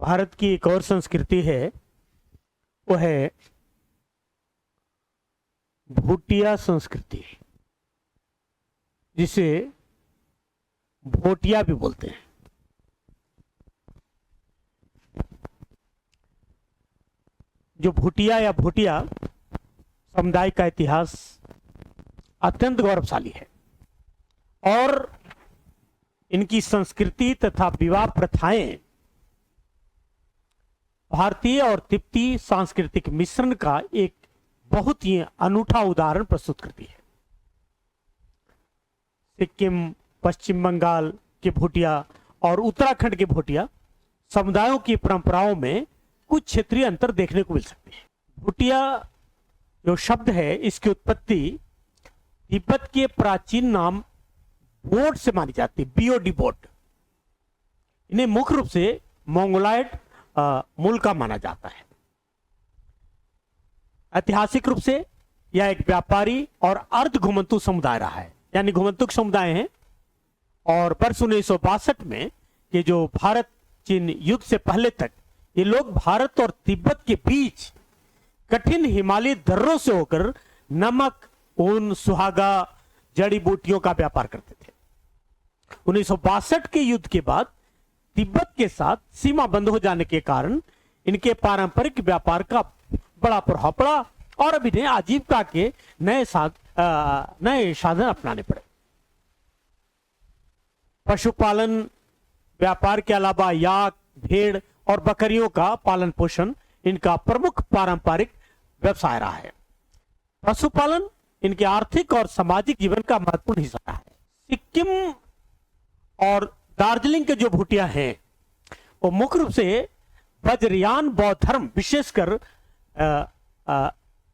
भारत की एक और संस्कृति है, वो है भूटिया संस्कृति, जिसे भोटिया भी बोलते हैं। जो भूटिया या भूटिया समुदाय का इतिहास अत्यंत गौरवशाली है और इनकी संस्कृति तथा विवाह प्रथाएं भारतीय और तिब्बती सांस्कृतिक मिश्रण का एक बहुत ही अनूठा उदाहरण प्रस्तुत करती है। सिक्किम, पश्चिम बंगाल के भूटिया और उत्तराखंड के भूटिया समुदायों की परंपराओं में कुछ क्षेत्रीय अंतर देखने को मिल सकते हैं। भूटिया जो शब्द है, इसकी उत्पत्ति तिब्बत के प्राचीन नाम बोट से मानी जाती है, बीओडी बोट। इन्हें मुख्य रूप से मंगोलायड मूल का माना जाता है। ऐतिहासिक रूप से यह एक व्यापारी और अर्ध घुमंतु समुदाय रहा है, यानी घुमंतुक समुदाय हैं। और वर्ष 1962 में ये जो भारत चीन युद्ध से पहले तक ये लोग भारत और तिब्बत के बीच कठिन हिमालयी दर्रों से होकर नमक, ऊन, सुहागा, जड़ी बूटियों का व्यापार करते थे। 1962 के युद्ध के बाद तिब्बत के साथ सीमा बंद हो जाने के कारण इनके पारंपरिक व्यापार का बड़ा प्रभाव पड़ा और अब इन्हें आजीविका के नए साधन अपनाने पड़े। पशुपालन व्यापार के अलावा याक, भेड़ और बकरियों का पालन पोषण इनका प्रमुख पारंपरिक व्यवसाय रहा है। पशुपालन इनके आर्थिक और सामाजिक जीवन का महत्वपूर्ण हिस्सा है। सिक्किम और दार्जिलिंग के जो भूटिया हैं वो मुख्य रूप से वज्रयान बौद्ध धर्म, विशेषकर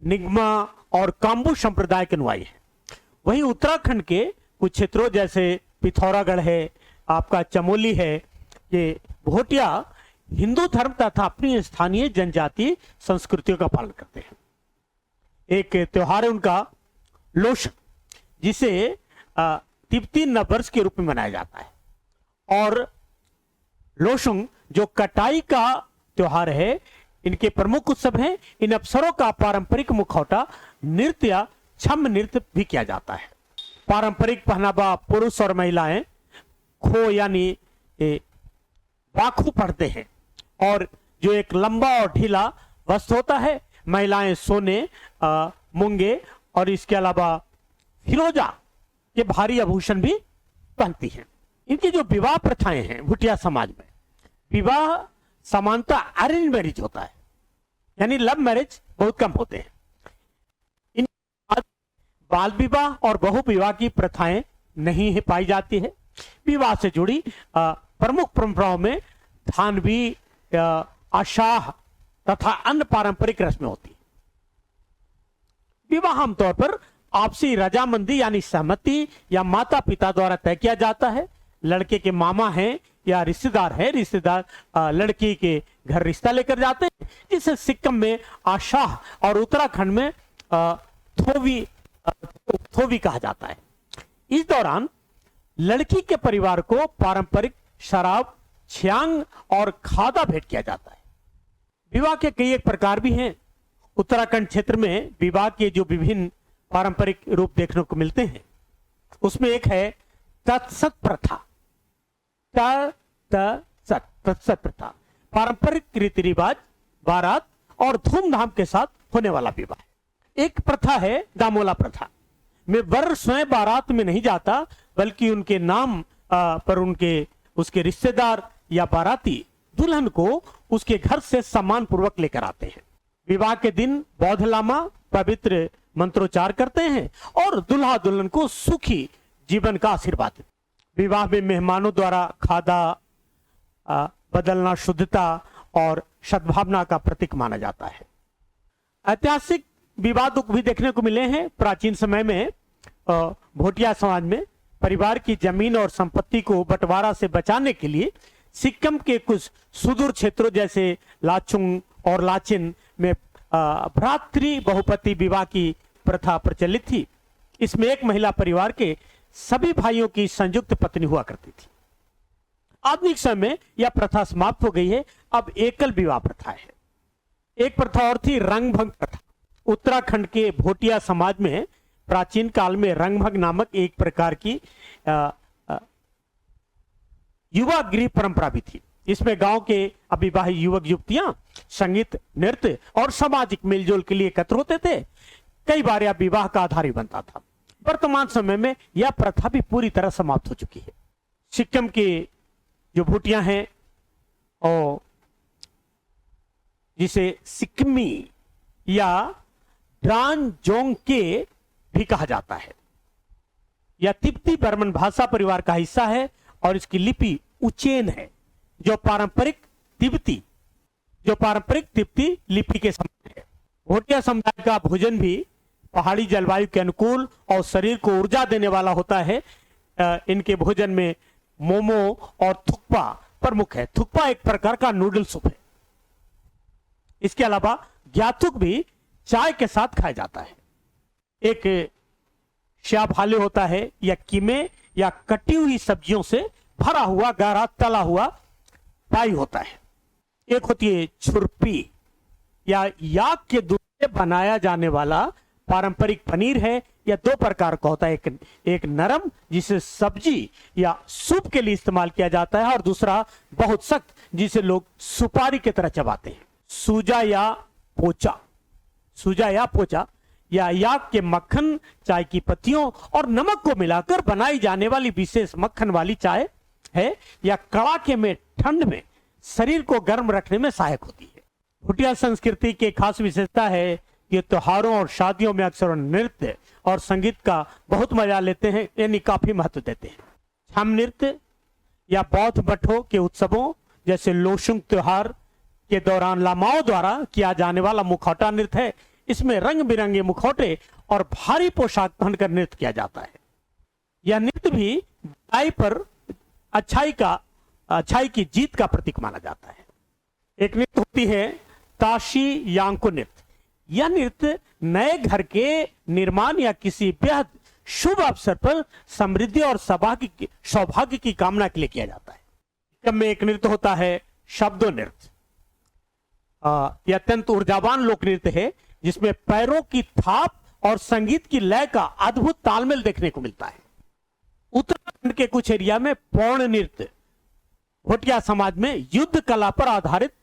निगमा और काम्बू संप्रदाय के अनुयायी हैं। वहीं उत्तराखंड के कुछ क्षेत्रों जैसे पिथौरागढ़ है, आपका चमोली है, ये भूटिया हिंदू धर्म तथा अपनी स्थानीय जनजातीय संस्कृतियों का पालन करते हैं। एक त्योहार है उनका लोशंग, जिसे तिब्बती नववर्ष के रूप में मनाया जाता है। और लोशंग जो कटाई का त्योहार है, इनके प्रमुख उत्सव हैं। इन अवसरों का पारंपरिक मुखौटा नृत्य या छम नृत्य भी किया जाता है। पारंपरिक पहनावा पुरुष और महिलाएं खो यानी बाखू पहनते हैं और जो एक लंबा और ढीला वस्त्र होता है। महिलाएं सोने, मूंगे और इसके अलावा फिरोजा के भारी आभूषण भी पहनती हैं। इनकी जो विवाह प्रथाएं हैं भूटिया समाज में, विवाह समानता अरेंज मैरिज होता है, यानी लव मैरिज बहुत कम होते हैं। इन बाल विवाह और बहु विवाह की प्रथाएं नहीं है पाई जाती है। विवाह से जुड़ी प्रमुख परंपराओं में धानवी, आशाह तथा अन्य पारंपरिक रस्में होती है। विवाह आमतौर पर आपसी रजामंदी यानी सहमति या माता पिता द्वारा तय किया जाता है। लड़के के मामा हैं या रिश्तेदार है, रिश्तेदार लड़की के घर रिश्ता लेकर जाते हैं, जिसे सिक्किम में आशाह और उत्तराखंड में थोवी कहा जाता है। इस दौरान लड़की के परिवार को पारंपरिक शराब, छियांग और खादा भेंट किया जाता है। विवाह के कई एक प्रकार भी हैं। उत्तराखंड क्षेत्र में विवाह के जो विभिन्न पारंपरिक रूप देखने को मिलते हैं, उसमें एक है तत्सत प्रथा। तत्सत प्रथा पारंपरिक रीति रिवाज, बारात और धूमधाम के साथ होने वाला विवाह। एक प्रथा है दामोला प्रथा, में वर स्वयं बारात में नहीं जाता, बल्कि उनके नाम पर उसके रिश्तेदार या बाराती दुल्हन को उसके घर से सम्मान पूर्वक लेकर आते हैं। विवाह के दिन बौद्ध लामा पवित्र मंत्रोच्चार करते हैं और दुल्हा दुल्हन को सुखी जीवन का आशीर्वाद देते हैं। विवाह में मेहमानों द्वारा खादा बदलना शुद्धता और सद्भावना का प्रतीक माना जाता है। ऐतिहासिक विवाद भी देखने को मिले हैं। प्राचीन समय में भूटिया समाज में परिवार की जमीन और संपत्ति को बंटवारा से बचाने के लिए सिक्किम के कुछ सुदूर क्षेत्रों जैसे लाचुंग और लाचिन में भ्रातृ बहुपति विवाह की प्रथा प्रचलित थी। इसमें एक महिला परिवार के सभी भाइयों की संयुक्त पत्नी हुआ करती थी। आधुनिक समय में यह प्रथा समाप्त हो गई है। अब एकल विवाह प्रथा है। एक प्रथा और थी रंगभंग प्रथा। उत्तराखंड के भोटिया समाज में प्राचीन काल में रंगभंग नामक एक प्रकार की युवा गृह परंपरा भी थी। इसमें गांव के अविवाहित युवक युवतियां संगीत, नृत्य और सामाजिक मेलजोल के लिए एकत्र होते थे। कई बार यह विवाह का आधार ही बनता था। वर्तमान समय में यह प्रथा भी पूरी तरह समाप्त हो चुकी है। सिक्किम की जो भोटियां हैं और जिसे सिक्किमी या ड्रानजोंगके भी कहा जाता है, यह तिब्बती बर्मन भाषा परिवार का हिस्सा है और इसकी लिपि उचेन है, जो पारंपरिक तिब्बती लिपि के समान है। भोटिया समुदाय का भोजन भी पहाड़ी जलवायु के अनुकूल और शरीर को ऊर्जा देने वाला होता है। इनके भोजन में मोमो और थुक्पा प्रमुख है। थुक्पा एक प्रकार का नूडल सूप है। इसके अलावा ग्याथुक भी चाय के साथ खाया जाता है। एक श्याभाले होता है या कीमे या कटी हुई सब्जियों से भरा हुआ गहरा तला हुआ पाई होता है। एक होती है छुरपी या याक के दूध से बनाया जाने वाला पारंपरिक पनीर है। यह दो प्रकार का होता है, एक नरम जिसे सब्जी या सूप के लिए इस्तेमाल किया जाता है और दूसरा बहुत सख्त जिसे लोग सुपारी की तरह चबाते हैं। सूजा या पोचा या याक के मक्खन, चाय की पत्तियों और नमक को मिलाकर बनाई जाने वाली विशेष मक्खन वाली चाय है। यह कड़ाके में ठंड में शरीर को गर्म रखने में सहायक होती है। भोटिया संस्कृति की खास विशेषता है कि त्योहारों और शादियों में अक्सर नृत्य और संगीत का बहुत मजा लेते हैं, यानी काफी महत्व देते हैं। छम नृत्य या बौद्ध मठों के उत्सवों जैसे लोशुंग त्योहार के दौरान लामाओं द्वारा किया जाने वाला मुखौटा नृत्य है। इसमें रंग बिरंगे मुखौटे और भारी पोशाक पहनकर नृत्य किया जाता है। यह नृत्य भी बुराई पर अच्छाई की जीत का प्रतीक माना जाता है। एक नृत्य होती है ताशी यांको नृत्य। यह नृत्य नए घर के निर्माण या किसी बेहद शुभ अवसर पर समृद्धि और सौभाग्य की कामना के लिए किया जाता है। कम में एक नृत्य होता है शब्दों नृत्य। यह अत्यंत ऊर्जावान लोक नृत्य है जिसमें पैरों की थाप और संगीत की लय का अद्भुत तालमेल देखने को मिलता है। उत्तराखंड के कुछ एरिया में पौड़ नृत्य भोटिया समाज में युद्ध कला पर आधारित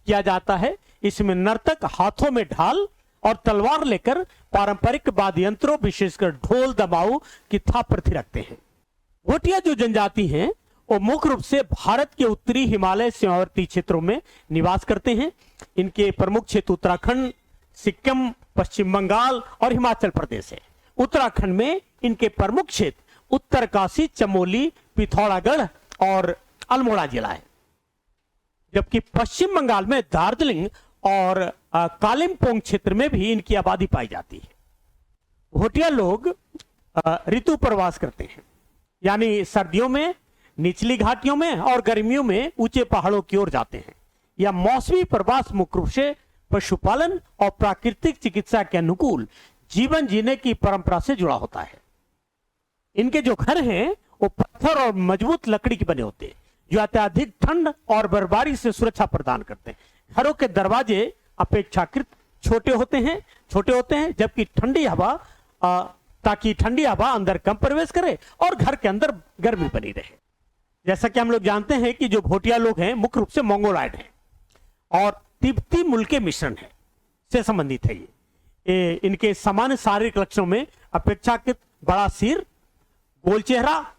किया जाता है। इसमें नर्तक हाथों में ढाल और तलवार लेकर पारंपरिक वाद्य यंत्रों विशेषकर ढोल दमाऊ की थाप प्रति रखते हैं। भोटिया जो जनजाति हैं वो मुख्य रूप से भारत के उत्तरी हिमालय सीमावर्ती क्षेत्रों में निवास करते हैं। इनके प्रमुख क्षेत्र उत्तराखंड, सिक्किम, पश्चिम बंगाल और हिमाचल प्रदेश है। उत्तराखंड में इनके प्रमुख क्षेत्र उत्तरकाशी, चमोली, पिथौरागढ़ और अल्मोड़ा जिला है। जबकि पश्चिम बंगाल में दार्जिलिंग और कालिम्पोंग क्षेत्र में भी इनकी आबादी पाई जाती है। भोटिया लोग ऋतु प्रवास करते हैं, यानी सर्दियों में निचली घाटियों में और गर्मियों में ऊंचे पहाड़ों की ओर जाते हैं। यह मौसमी प्रवास मुख्य रूप से पशुपालन और प्राकृतिक चिकित्सा के अनुकूल जीवन जीने की परंपरा से जुड़ा होता है। इनके जो घर हैं वो पत्थर और मजबूत लकड़ी के बने होते हैं जो अत्यधिक ठंड और बर्फबारी से सुरक्षा प्रदान करते हैं। घरों के दरवाजे अपेक्षाकृत छोटे होते हैं जबकि ताकि ठंडी हवा अंदर कम प्रवेश करे और घर के अंदर गर्मी बनी रहे। जैसा कि हम लोग जानते हैं कि जो भोटिया लोग हैं मुख्य रूप से मंगोलॉयड हैं और तिब्बती मूल के मिश्रण है से संबंधित है। ये इनके सामान्य शारीरिक लक्षणों में अपेक्षाकृत बड़ा सिर, गोल चेहरा,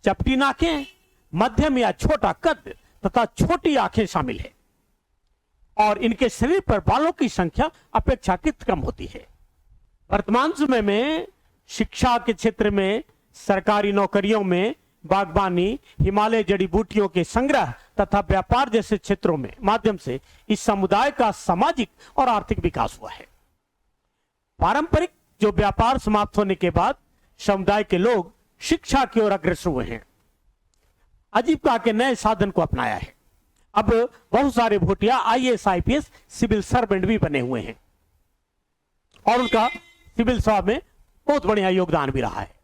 चपटी नाकें, मध्यम या छोटा कद तथा छोटी आंखें शामिल है और इनके शरीर पर बालों की संख्या अपेक्षाकृत कम होती है। वर्तमान समय में शिक्षा के क्षेत्र में, सरकारी नौकरियों में, बागवानी, हिमालय जड़ी बूटियों के संग्रह तथा व्यापार जैसे क्षेत्रों में माध्यम से इस समुदाय का सामाजिक और आर्थिक विकास हुआ है। पारंपरिक जो व्यापार समाप्त होने के बाद समुदाय के लोग शिक्षा की ओर अग्रसर हुए हैं, आजीविका के नए साधन को अपनाया है। अब बहुत सारे Bhotia IAS IPS civil servant भी बने हुए हैं और उनका सिविल सेवा में बहुत बढ़िया योगदान भी रहा है।